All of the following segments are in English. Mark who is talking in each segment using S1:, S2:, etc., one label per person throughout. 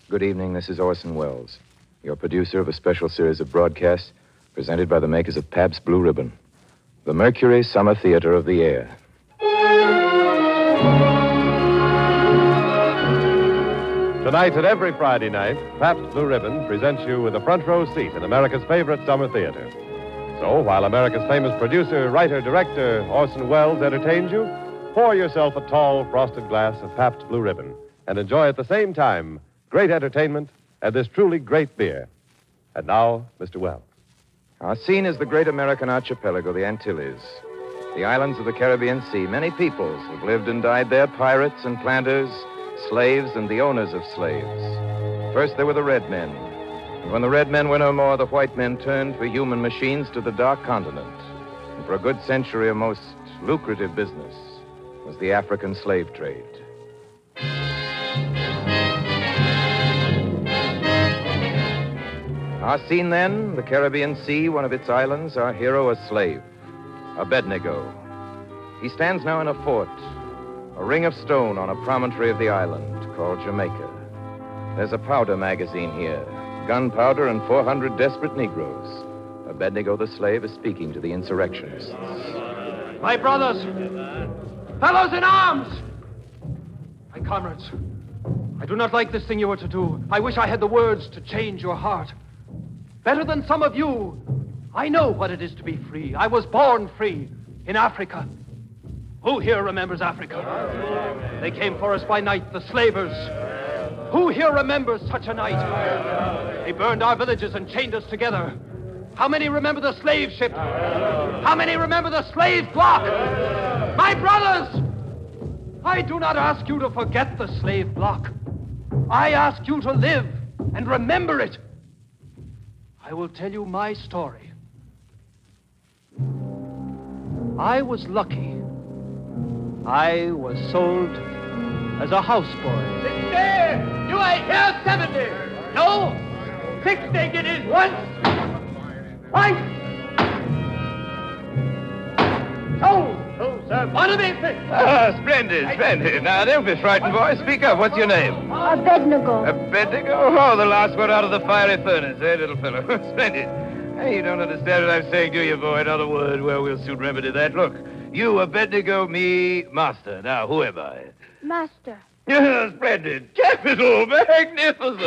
S1: Good evening, this is Orson Welles, your producer of a special series of broadcasts presented by the makers of Pabst Blue Ribbon. The Mercury Summer Theater of the Air.
S2: Tonight and every Friday night, Pabst Blue Ribbon presents you with a front row seat in America's favorite summer theater. So, while America's famous producer, writer, director, Orson Welles entertains you, pour yourself a tall, frosted glass of Pabst Blue Ribbon and enjoy at the same time great entertainment and this truly great beer. And now, Mr. Welles.
S1: Our scene is the great American archipelago, the Antilles. The islands of the Caribbean Sea. Many peoples have lived and died there, pirates and planters, slaves and the owners of slaves. First, there were the red men. And when the red men were no more, the white men turned for human machines to the dark continent. And for a good century, a most lucrative business was the African slave trade. Our scene then, the Caribbean Sea, one of its islands, our hero a slave, Abednego. He stands now in a fort, a ring of stone on a promontory of the island called Jamaica. There's a powder magazine here, gunpowder and 400 desperate Negroes. Abednego the slave is speaking to the insurrectionists.
S3: My brothers, fellows in arms, my comrades, I do not like this thing you are to do. I wish I had the words to change your heart. Better than some of you, I know what it is to be free. I was born free in Africa. Who here remembers Africa? They came for us by night, the slavers. Who here remembers such a night? They burned our villages and chained us together. How many remember the slave ship? How many remember the slave block? My brothers, I do not ask you to forget the slave block. I ask you to live and remember it. I will tell you my story. I was lucky. I was sold as a houseboy.
S4: 60! You ain't here 70! No! 60 guineas once! Twice! Sold! So, sir, Barnaby fixed!
S1: Splendid. Now, don't be frightened, boy. Speak up. What's your name?
S5: Abednego.
S1: Abednego? Oh, the last one out of the fiery furnace, eh, little fellow? Splendid. Hey, you don't understand what I'm saying, do you, boy? In other words, well, we'll soon remedy that. Look, you, Abednego, me, master. Now, who am I?
S5: Master.
S1: Yeah, splendid. Capital. Magnificent.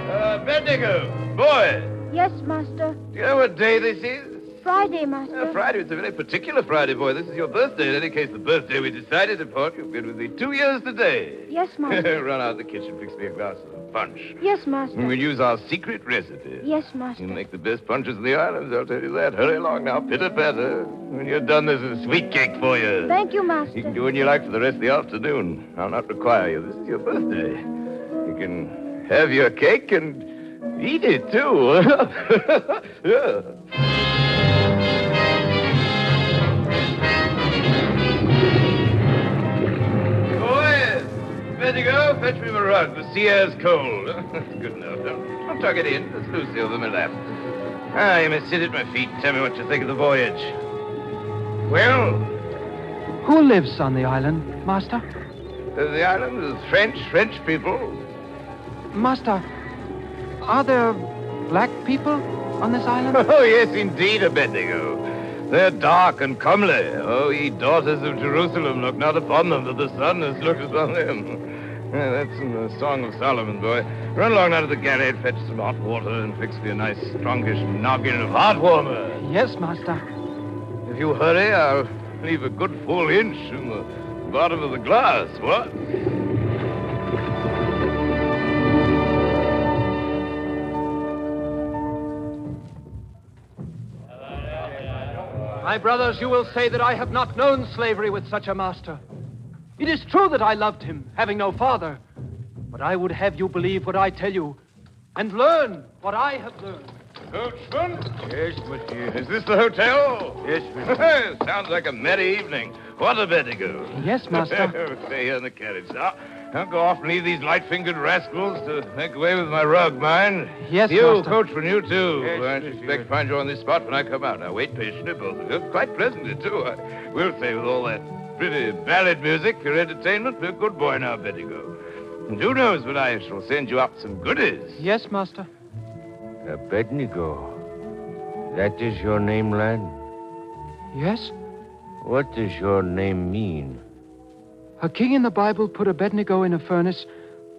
S1: Abednego, boy.
S5: Yes, Master.
S1: Do you know what day this is?
S5: Friday, Master.
S1: Friday. It's a very particular Friday, boy. This is your birthday. In any case, the birthday we decided upon. You've been with me 2 years today.
S5: Yes, Master.
S1: Run out of the kitchen, fix me a glass of punch.
S5: Yes, Master.
S1: We'll use our secret recipe.
S5: Yes, Master.
S1: You make the best punches in the islands, I'll tell you that. Hurry along now, pitter-patter. When you're done, there's a sweet cake for you.
S5: Thank you, Master.
S1: You can do what you like for the rest of the afternoon. I'll not require you. This is your birthday. You can have your cake and eat it, too. Yeah. Abednego, fetch me my rug. The sea air's cold. Good enough. Don't tuck it in. It's loose over my lap. You may sit at my feet and tell me what you think of the voyage. Well?
S3: Who lives on the island, Master?
S1: The island is French people.
S3: Master, are there black people on this island?
S1: Oh, yes, indeed, Abednego. They're dark and comely. Oh, ye daughters of Jerusalem, look not upon them, that the sun has looked upon them. Yeah, that's in the Song of Solomon, boy. Run along out of the galley, fetch some hot water, and fix me a nice, strongish noggin of heart warmer.
S3: Yes, Master.
S1: If you hurry, I'll leave a good full inch in the bottom of the glass, what?
S3: My brothers, you will say that I have not known slavery with such a master. It is true that I loved him, having no father. But I would have you believe what I tell you and learn what I have learned.
S1: Coachman? Yes, monsieur. Is this the hotel? Yes, monsieur. Sounds like a merry evening. What a Abednego.
S3: Yes, master.
S1: Stay here in the carriage. Now, don't go off and leave these light-fingered rascals to make away with my rug, mind?
S3: Yes,
S1: you,
S3: master.
S1: Coachman, you too.
S3: Yes,
S1: I expect to find you on this spot when I come out. Now, wait patiently, both of you. Quite pleasantly, too. I will say, with all that
S6: pretty ballad music for entertainment. Be a good boy now, Abednego. And who knows but I shall send you up some goodies.
S3: Yes, Master.
S7: Abednego. That is your name, lad?
S3: Yes?
S7: What does your name mean?
S3: A king in the Bible put Abednego in a furnace,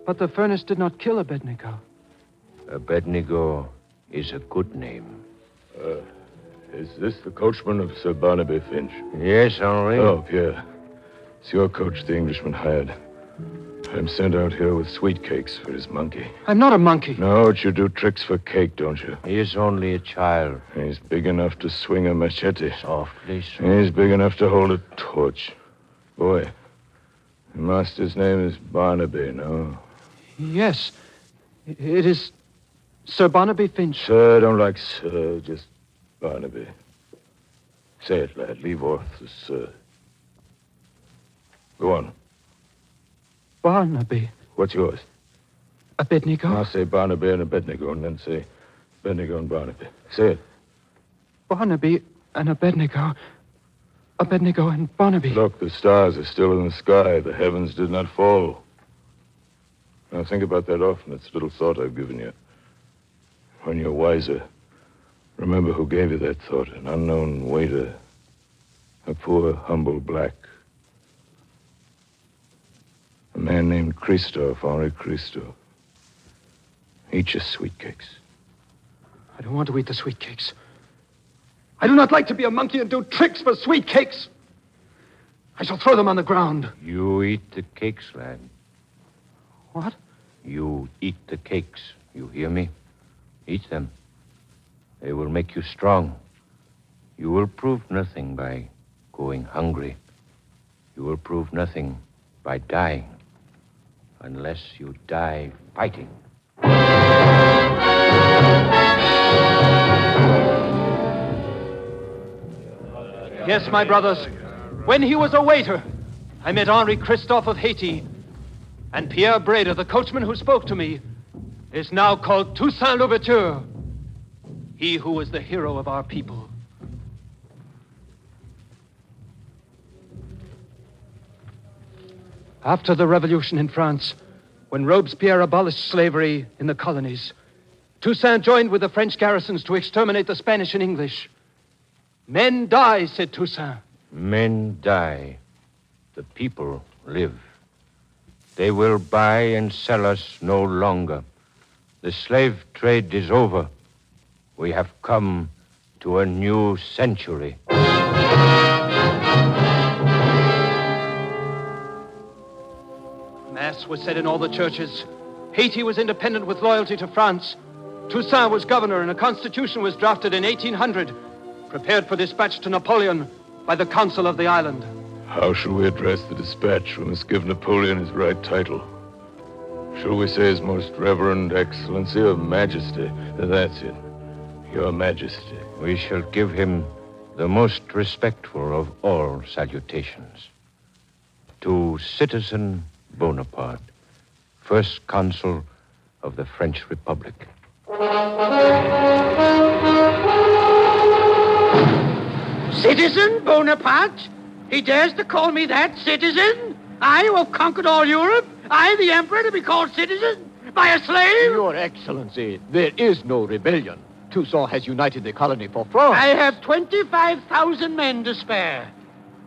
S3: but the furnace did not kill Abednego.
S7: Abednego is a good name.
S8: Is this the coachman of Sir Barnaby Finch?
S7: Yes, Henri.
S8: Oh, Pierre. It's your coach the Englishman hired. I'm sent out here with sweet cakes for his monkey.
S3: I'm not a monkey.
S8: No, but you do tricks for cake, don't you?
S7: He is only a child.
S8: He's big enough to swing a machete.
S7: Softly,
S8: He's big enough to hold a torch. Boy, the master's name is Barnaby, no?
S3: Yes. It is Sir Barnaby Finch.
S8: Sir, I don't like sir, just Barnaby. Say it, lad. Leave off the sir. Go on.
S3: Barnaby.
S8: What's yours?
S3: Abednego.
S8: I'll say Barnaby and Abednego, and then say Abednego and Barnaby. Say it.
S3: Barnaby and Abednego. Abednego and Barnaby.
S8: Look, the stars are still in the sky. The heavens did not fall. Now think about that often. It's a little thought I've given you. When you're wiser, remember who gave you that thought. An unknown waiter. A poor, humble black. A man named Christophe, Henri Christophe. Eat your sweet cakes.
S3: I don't want to eat the sweet cakes. I do not like to be a monkey and do tricks for sweet cakes. I shall throw them on the ground.
S7: You eat the cakes, lad.
S3: What?
S7: You eat the cakes. You hear me? Eat them. They will make you strong. You will prove nothing by going hungry. You will prove nothing by dying. Unless you die fighting.
S3: Yes, my brothers. When he was a waiter, I met Henri Christophe of Haiti. And Pierre Breda, the coachman who spoke to me, is now called Toussaint Louverture. He who was the hero of our people. After the revolution in France, when Robespierre abolished slavery in the colonies, Toussaint joined with the French garrisons to exterminate the Spanish and English. Men die, said Toussaint.
S7: Men die. The people live. They will buy and sell us no longer. The slave trade is over. We have come to a new century.
S3: Mass was said in all the churches. Haiti was independent with loyalty to France. Toussaint was governor, and a constitution was drafted in 1800, prepared for dispatch to Napoleon by the council of the island.
S8: How shall we address the dispatch? We must give Napoleon his right title. Shall we say His Most Reverend Excellency of Majesty? That's it. Your Majesty.
S7: We shall give him the most respectful of all salutations. To Citizen Bonaparte, First Consul of the French Republic.
S4: Citizen Bonaparte? He dares to call me that, citizen? I who have conquered all Europe? I, the emperor, to be called citizen? By a slave?
S9: Your Excellency, there is no rebellion. Toussaint has united the colony for France.
S4: I have 25,000 men to spare.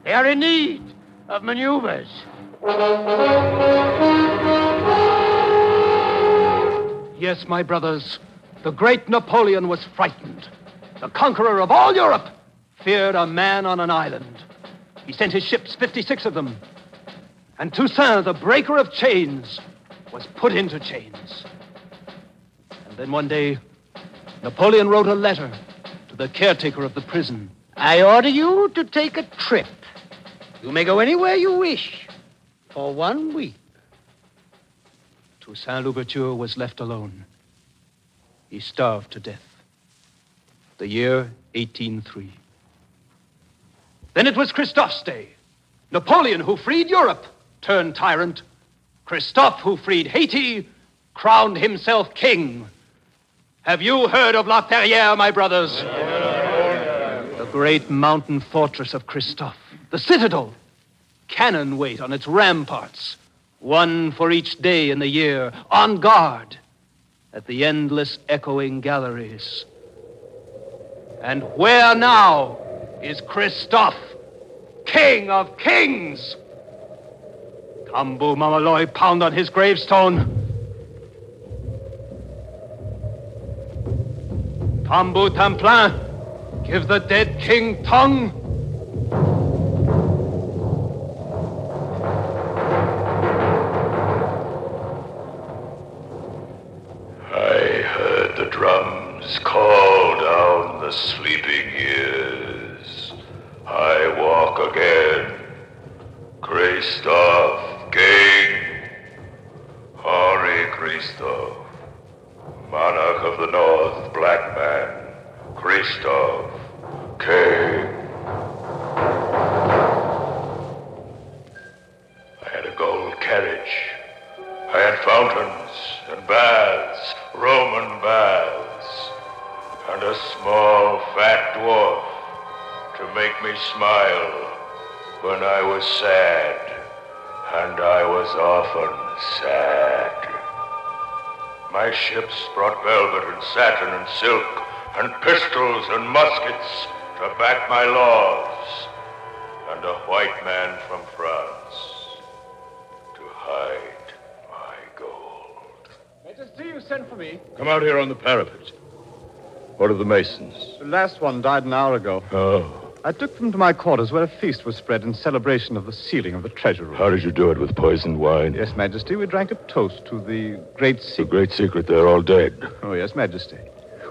S4: They are in need of maneuvers.
S3: Yes, my brothers, the great Napoleon was frightened. The conqueror of all Europe feared a man on an island. He sent his ships, 56 of them. And Toussaint, the breaker of chains, was put into chains. And then one day, Napoleon wrote a letter to the caretaker of the prison.
S4: I order you to take a trip. You may go anywhere you wish for 1 week.
S3: Toussaint Louverture was left alone. He starved to death. The year 1803. Then it was Christophe's day. Napoleon, who freed Europe, turned tyrant. Christophe, who freed Haiti, crowned himself king. Have you heard of La Ferrière, my brothers? The great mountain fortress of Christophe, the citadel, cannon wait on its ramparts, one for each day in the year, on guard at the endless echoing galleries. And where now is Christophe, King of Kings? Tambu Mamaloi, pound on his gravestone. Tambu Tamplin, give the dead king tongue.
S8: I heard the drums call down the sleeping years. I walk again, Christophe, King. Henri Christophe, monarch of the North, black man, Christophe, King. I had a gold carriage. I had fountains and baths, Roman baths, and a small fat dwarf to make me smile when I was sad, and I was often sad. My ships brought velvet and satin and silk and pistols and muskets to back my laws, and a white man from France to hide my gold.
S9: Majesty, you sent for me.
S8: Come out here on the parapet. What of the masons?
S9: The last one died an hour ago.
S8: Oh.
S9: I took them to my quarters where a feast was spread in celebration of the sealing of the treasure room.
S8: How did you do it, with poisoned wine?
S9: Yes, Majesty, we drank a toast to the great
S8: The
S9: secret.
S8: great secret, they're all dead.
S9: Oh, yes, Majesty.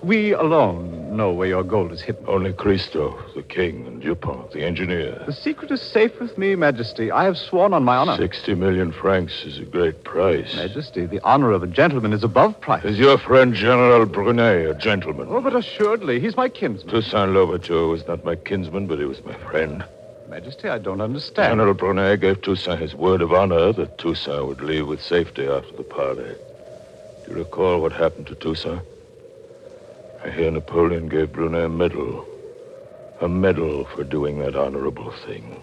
S9: We alone know where your gold is hidden.
S8: Only Christophe, the king, and Dupont, the engineer.
S9: The secret is safe with me, Majesty. I have sworn on my honor.
S8: 60 million francs is a great price.
S9: Majesty, the honor of a gentleman is above price.
S8: Is your friend General Brunet a gentleman?
S9: Oh, but assuredly, he's my kinsman.
S8: Toussaint Louverture was not my kinsman, but he was my friend.
S9: Majesty, I don't understand.
S8: General Brunet gave Toussaint his word of honor that Toussaint would leave with safety after the party. Do you recall what happened to Toussaint? I hear Napoleon gave Brunet a medal for doing that honorable thing.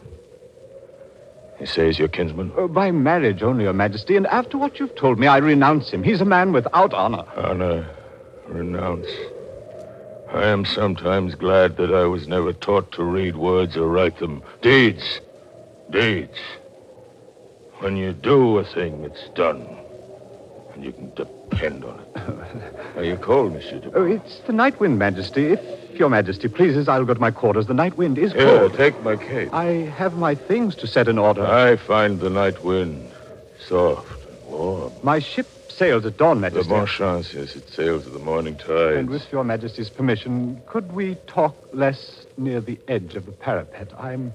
S8: You say he's your kinsman?
S9: By marriage only, Your Majesty, and after what you've told me, I renounce him. He's a man without honor.
S8: Honor, renounce. I am sometimes glad that I was never taught to read words or write them. Deeds. Deeds. When you do a thing, it's done. And you can depend on it. Are you cold, Monsieur Dupont?
S9: Oh, it's the night wind, Majesty. If Your Majesty pleases, I'll go to my quarters. The night wind is
S8: Here,
S9: cold.
S8: take my cape.
S9: I have my things to set in order.
S8: I find the night wind soft and warm.
S9: My ship sails at dawn,
S8: The
S9: Majesty.
S8: bon chance, yes, it sails at the morning tide.
S9: And with Your Majesty's permission, could we talk less near the edge of the parapet? I'm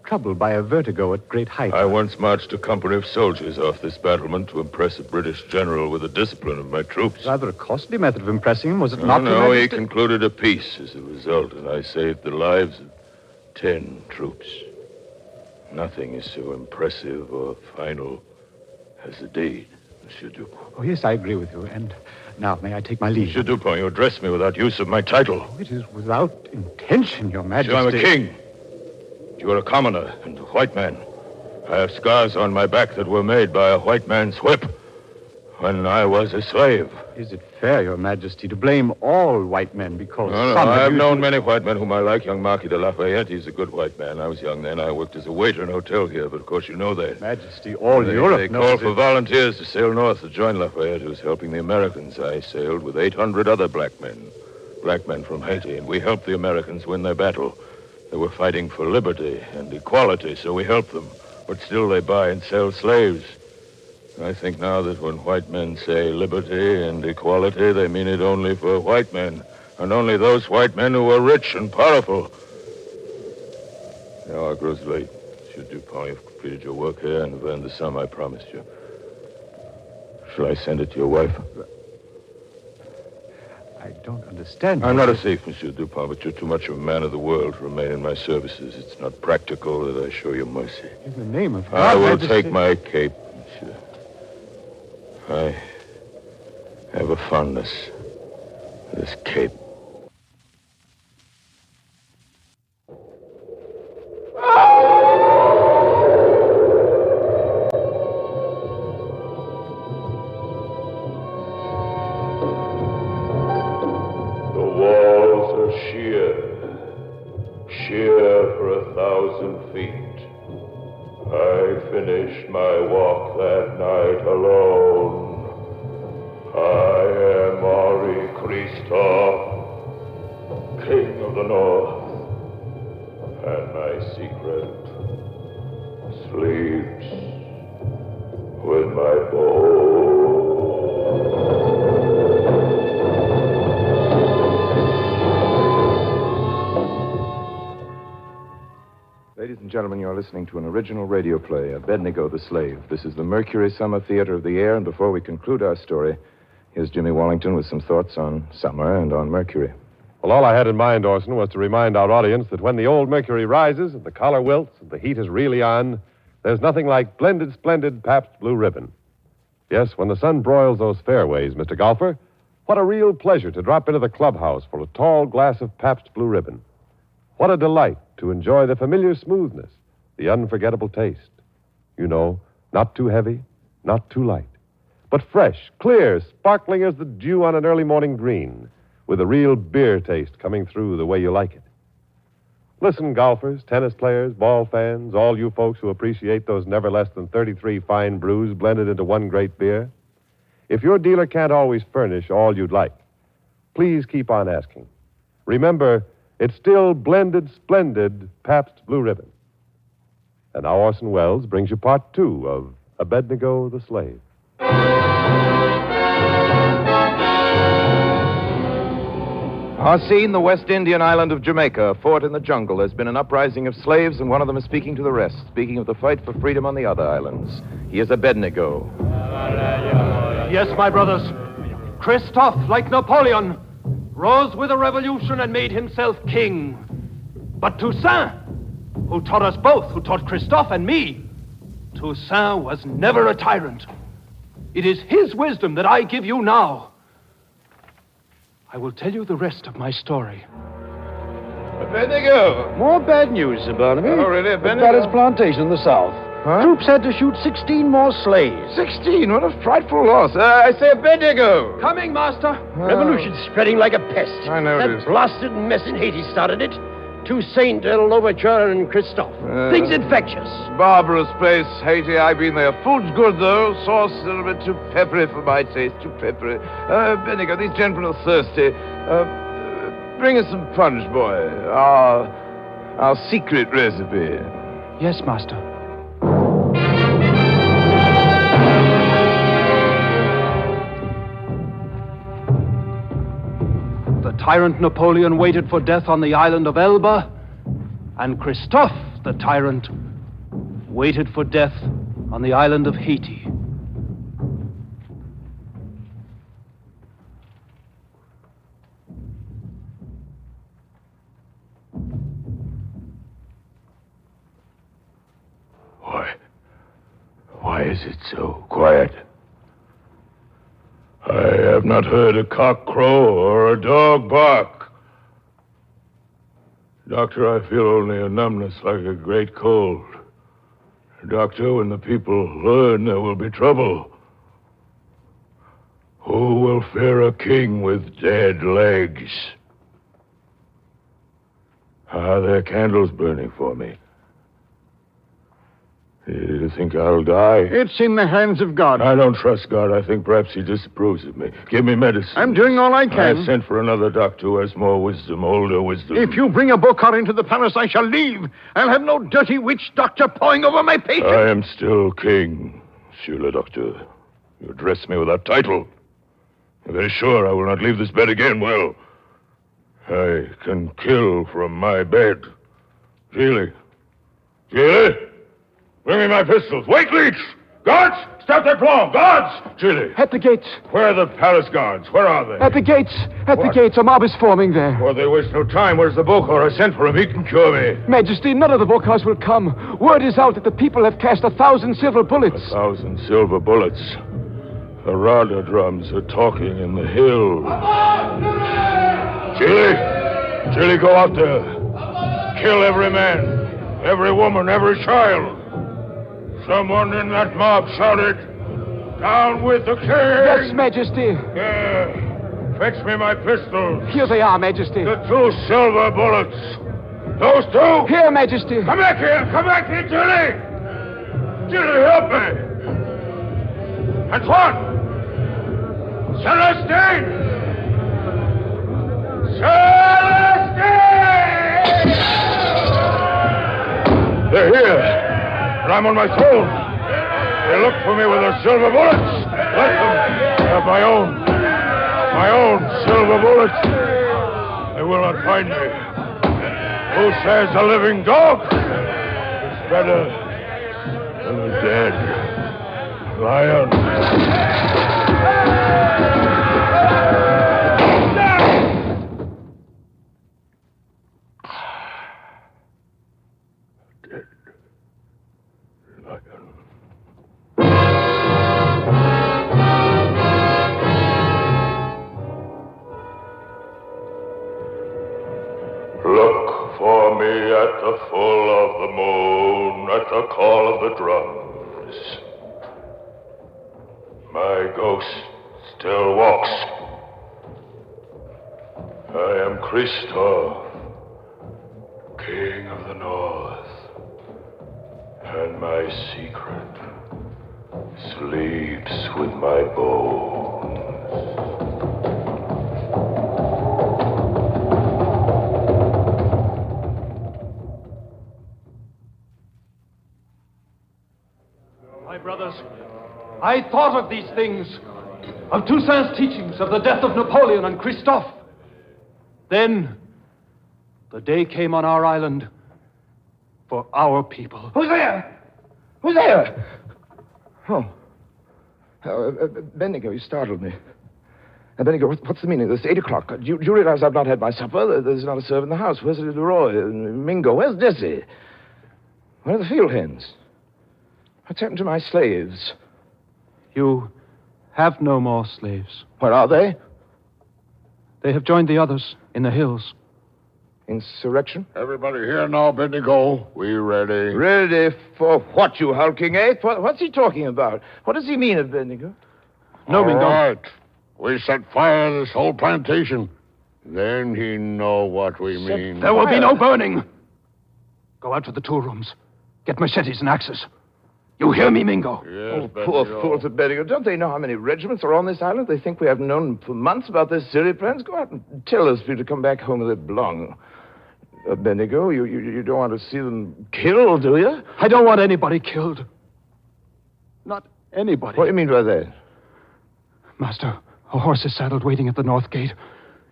S9: troubled by a vertigo at great height.
S8: I once marched a company of soldiers off this battlement to impress a British general with the discipline of my troops.
S9: Rather a costly method of impressing him, was it not, Your
S8: No, he
S9: Majesty?
S8: concluded a peace as a result, and I saved the lives of 10 troops. Nothing is so impressive or final as a deed, Monsieur Dupont.
S9: Oh, yes, I agree with you. And now, may I take my leave?
S8: Monsieur Dupont, you address me without use of my title.
S9: Oh, it is without intention, Your Majesty.
S8: I'm a king. You are a commoner and a white man. I have scars on my back that were made by a white man's whip when I was a slave.
S9: Is it fair, Your Majesty, to blame all white men because
S8: No,
S9: some
S8: I have
S9: used
S8: known
S9: to-
S8: many white men whom I like. Young Marquis de Lafayette, he's a good white man. I was young then. I worked as a waiter in a hotel here, but of course you know that.
S9: Majesty, all
S8: They
S9: Europe
S8: call
S9: knows
S8: for
S9: it.
S8: volunteers to sail north to join Lafayette, who's helping the Americans. I sailed with 800 other black men from Haiti, and we helped the Americans win their battle. They were fighting for liberty and equality, so we helped them. But still they buy and sell slaves. I think now that when white men say liberty and equality, they mean it only for white men, and only those white men who are rich and powerful. The hour grows late. Monsieur Dupont, you've completed your work here and have earned the sum I promised you. Shall I send it to your wife?
S9: I don't understand.
S8: I'm not a thief, Monsieur Dupont, but you're too much of a man of the world to remain in my services. It's not practical that I show you mercy.
S9: In the name of God,
S8: I will
S9: Majesty.
S8: take my cape, Monsieur. I have a fondness for this cape. I finished my walk that night alone. I am Henri Christophe, King of the North, and my secret sleeps with my bow.
S1: Ladies and gentlemen, you're listening to an original radio play, Abednego the Slave. This is the Mercury Summer Theater of the Air, and before we conclude our story, here's Jimmy Wallington with some thoughts on summer and on Mercury.
S2: Well, all I had in mind, Orson, was to remind our audience that when the old Mercury rises and the collar wilts and the heat is really on, there's nothing like blended, splendid Pabst Blue Ribbon. Yes, when the sun broils those fairways, Mr. Golfer, what a real pleasure to drop into the clubhouse for a tall glass of Pabst Blue Ribbon. What a delight to enjoy the familiar smoothness, the unforgettable taste. You know, not too heavy, not too light, but fresh, clear, sparkling as the dew on an early morning green, with a real beer taste coming through the way you like it. Listen, golfers, tennis players, ball fans, all you folks who appreciate those never less than 33 fine brews blended into one great beer. If your dealer can't always furnish all you'd like, please keep on asking. Remember, it's still blended, splendid Pabst Blue Ribbon. And now Orson Welles brings you part 2 of Abednego the Slave.
S1: Our scene, the West Indian island of Jamaica, a fort in the jungle. There's been an uprising of slaves, and one of them is speaking to the rest, speaking of the fight for freedom on the other islands. He is Abednego.
S3: Yes, my brothers. Christophe, like Napoleon, rose with a revolution and made himself king. But Toussaint, who taught us both, who taught Christophe and me, Toussaint was never a tyrant. It is his wisdom that I give you now. I will tell you the rest of my story.
S6: Abednego!
S4: More bad news, Sir Barnaby.
S6: Oh, really,
S4: As
S6: Abednego?
S4: bad as plantation in the south.
S1: Huh?
S4: Troops had to shoot 16 more slaves.
S1: 16, what a frightful loss. I say Abednego.
S3: Coming, master.
S4: Revolution's spreading like a pest.
S1: I know it
S4: That
S1: is.
S4: blasted mess in Haiti started it. Toussaint, Louverture, and Christophe. Things infectious.
S6: Barbarous place, Haiti. I've been there. Food's good, though. Sauce a little bit too peppery for my taste. Too peppery. Abednego, these gentlemen are thirsty. Bring us some punch, boy. Our secret recipe.
S3: Yes, master. The tyrant Napoleon waited for death on the island of Elba, and Christophe, the tyrant, waited for death on the island of Haiti.
S8: Why is it so quiet? I have not heard a cock crow or a dog bark. Doctor, I feel only a numbness like a great cold. Doctor, when the people learn there will be trouble, who will fear a king with dead legs? Are there candles burning for me? You think I'll die?
S4: It's in the hands of God.
S8: I don't trust God. I think perhaps he disapproves of me. Give me medicine.
S4: I'm doing all I can.
S8: I've sent for another doctor who has more wisdom, older wisdom.
S4: If you bring a Bokar into the palace, I shall leave. I'll have no dirty witch doctor pawing over my patient.
S8: I am still king, Monsieur le Docteur. You address me with that title. You're very sure I will not leave this bed again. Well, I can kill from my bed. Really? Bring me my pistols. Wait, Leech! Guards! Stop that plumb! Guards! Chile!
S9: At the gates.
S8: Where are the palace guards? Where are they?
S9: At the gates. At the gates. A mob is forming there.
S8: Well, they waste no time. Where's the Bokar? I sent for him. He can cure me.
S9: Majesty, none of the Bokars will come. Word is out that the people have cast 1,000 silver bullets.
S8: 1,000 silver bullets. The Rada drums are talking in the hills. Chile, go out there. Kill every man, every woman, every child. Someone in that mob shouted, "Down with the king!"
S9: Yes, Majesty.
S8: Yeah. Fetch me my pistols.
S9: Here they are, Majesty.
S8: The 2 silver bullets. Those 2?
S9: Here, Majesty.
S8: Come back here, Chile! Jimmy, help me! Antoine! Celestine! Celestine! They're here, and I'm on my throne. They look for me with their silver bullets. Let them have my own silver bullets. They will not find me. Who says a living dog is better than a dead lion? Dead lion. Look for me at the full of the moon, at the call of the drums. My ghost still walks. I am Christoph, King of the North, and my secret sleeps with my bones.
S3: My brothers, I thought of these things, of Toussaint's teachings, of the death of Napoleon and Christophe. Then, the day came on our island for our people.
S1: Who's there? Who's there? Oh, Abednego, you startled me. Abednego, what's the meaning of this? 8 o'clock. Do you realize I've not had my supper? There's not a servant in the house. Where's Leroy? Mingo? Where's Desi? Where are the field hens? What's happened to my slaves?
S3: You have no more slaves.
S1: Where are they?
S3: They have joined the others in the hills.
S1: Insurrection?
S8: Everybody here now, Abednego. We ready?
S1: Ready for what, you hulking ape? What's he talking about? What does he mean, Abednego?
S3: No, Mingo.
S8: All right. We set fire to this whole plantation. Then he know what we mean.
S3: There will be no burning. Go out to the tool rooms. Get machetes and axes. You hear me, Mingo?
S8: Yes,
S1: Poor fools, Abednego. Don't they know how many regiments are on this island? They think we have known for months about their Syria plans. Go out and tell those people to come back home where they belong. Abednego, you don't want to see them killed, do you?
S3: I don't want anybody killed. Not anybody.
S1: What do you mean by that?
S3: Master, a horse is saddled waiting at the north gate.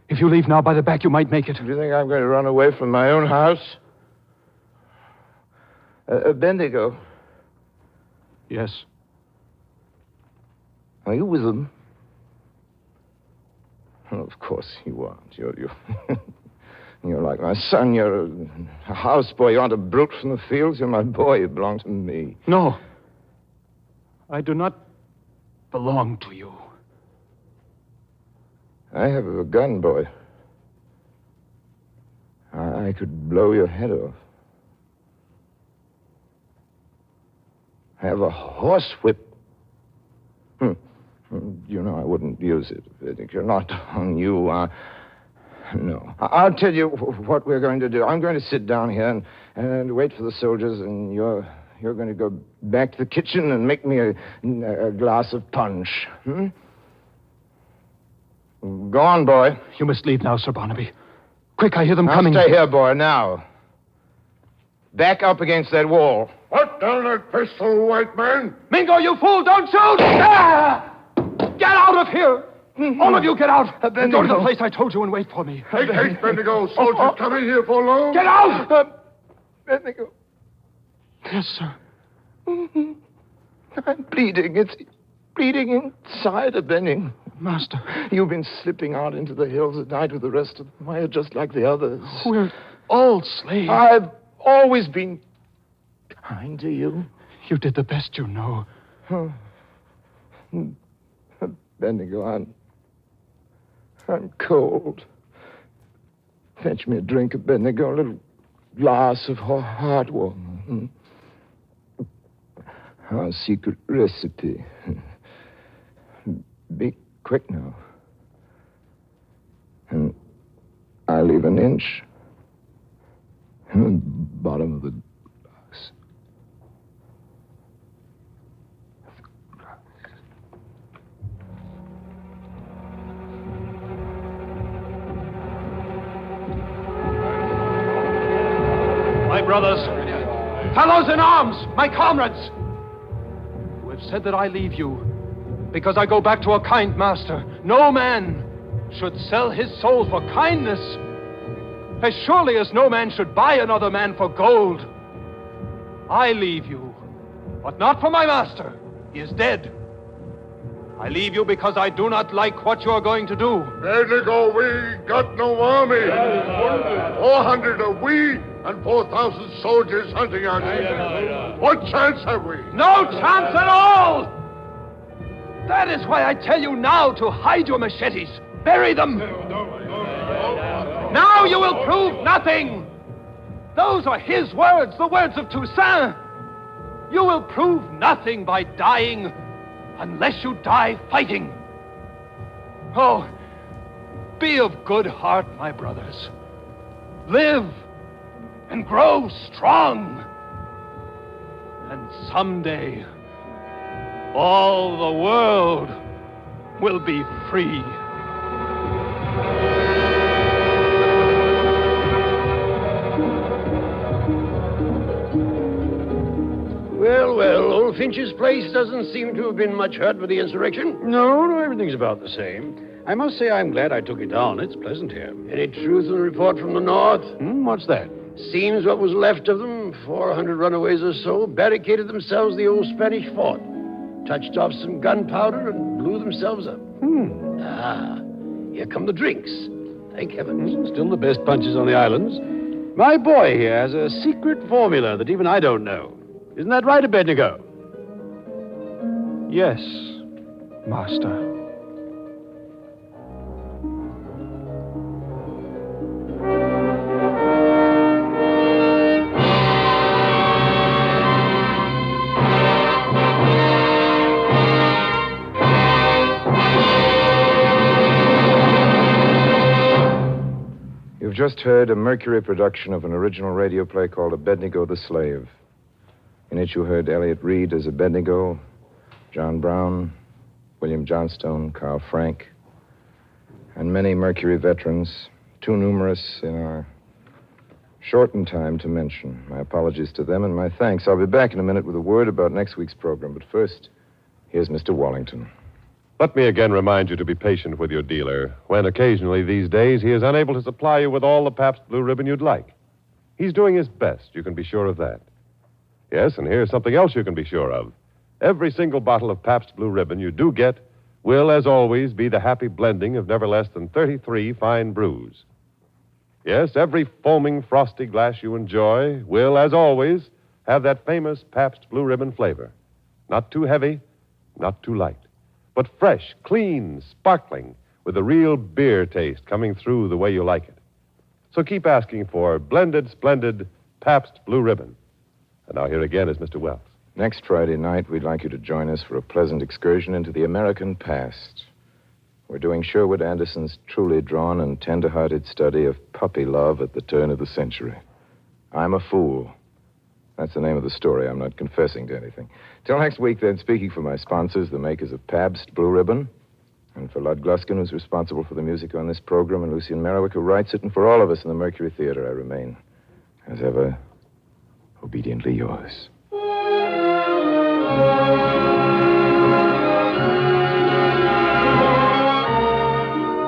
S3: If you leave now by the back, you might make it.
S1: Do you think I'm going to run away from my own house? Abednego.
S3: Yes.
S1: Are you with them? Oh, of course you aren't. You're like my son. You're a houseboy. You aren't a brute from the fields. You're my boy. You belong to me.
S3: No. I do not belong to you.
S1: I have a gun, boy. I could blow your head off. I have a horsewhip. You know I wouldn't use it. I think you're not on you. No. I'll tell you what we're going to do. I'm going to sit down here and wait for the soldiers, and you're going to go back to the kitchen and make me a glass of punch. Go on, boy.
S3: You must leave now, Sir Barnaby. Quick, I hear them
S1: I'll
S3: coming.
S1: Stay here, boy, now. Back up against that wall.
S8: Put down that pistol, white man.
S3: Mingo, you fool, don't shoot! Ah! Get out of here! All of you get out! Go to the place I told you and wait for me.
S8: Hey, Abednego. Soldiers coming here for loan.
S3: Get out!
S1: Abednego.
S3: Yes, sir.
S1: I'm bleeding. It's bleeding inside, Abednego.
S3: Master.
S1: You've been slipping out into the hills at night with the rest of them. Why, you're just like the others.
S3: We're all slaves.
S1: I've always been kind to you.
S3: You did the best you know.
S1: Abednego, I'm cold. Fetch me a drink, Abednego, a little glass of hot water. Our secret recipe. Be quick now. And I'll leave an inch in the bottom of the glass.
S3: brothers. Fellows in arms, my comrades. You have said that I leave you because I go back to a kind master. No man should sell his soul for kindness, as surely as no man should buy another man for gold. I leave you, but not for my master. He is dead. I leave you because I do not like what you are going to do.
S10: Abednego, we got no army. 400 are we and 4,000 soldiers hunting us. What chance have we?
S3: No chance at all! That is why I tell you now to hide your machetes. Bury them. Now you will prove nothing. Those are his words, the words of Toussaint. You will prove nothing by dying unless you die fighting. Oh, be of good heart, my brothers. Live and grow strong. And someday, all the world will be free.
S11: Well, old Finch's place doesn't seem to have been much hurt by the insurrection.
S12: No, everything's about the same. I must say I'm glad I took it down. It's pleasant here.
S11: Any truth in the report from the north?
S12: What's that?
S11: Seems what was left of them, 400 runaways or so, barricaded themselves in the old Spanish fort, touched off some gunpowder, and blew themselves up. Here come the drinks. Thank heavens.
S12: Still the best punches on the islands. My boy here has a secret formula that even I don't know. Isn't that right, Abednego?
S3: Yes, Master.
S1: You've just heard a Mercury production of an original radio play called Abednego the Slave. In it you heard Elliot Reed as Abednego, John Brown, William Johnstone, Carl Frank, and many Mercury veterans, too numerous in our shortened time to mention. My apologies to them and my thanks. I'll be back in a minute with a word about next week's program, but first, here's Mr. Wallington.
S2: Let me again remind you to be patient with your dealer when occasionally these days he is unable to supply you with all the Pabst Blue Ribbon you'd like. He's doing his best, you can be sure of that. Yes, and here's something else you can be sure of. Every single bottle of Pabst Blue Ribbon you do get will, as always, be the happy blending of never less than 33 fine brews. Yes, every foaming, frosty glass you enjoy will, as always, have that famous Pabst Blue Ribbon flavor. Not too heavy, not too light, but fresh, clean, sparkling, with a real beer taste coming through the way you like it. So keep asking for blended, splendid Pabst Blue Ribbon. And now here again is Mr. Wells.
S1: Next Friday night, we'd like you to join us for a pleasant excursion into the American past. We're doing Sherwood Anderson's truly drawn and tender-hearted study of puppy love at the turn of the century. I'm a Fool. That's the name of the story. I'm not confessing to anything. Till next week, then, speaking for my sponsors, the makers of Pabst Blue Ribbon, and for Lud Gluskin, who's responsible for the music on this program, and Lucien Merriwick, who writes it, and for all of us in the Mercury Theater, I remain, as ever, obediently yours.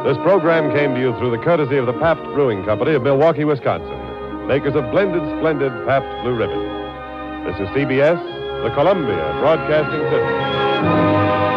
S2: This program came to you through the courtesy of the Pabst Brewing Company of Milwaukee, Wisconsin, makers of blended, splendid Pabst Blue Ribbon. This is CBS, the Columbia Broadcasting System.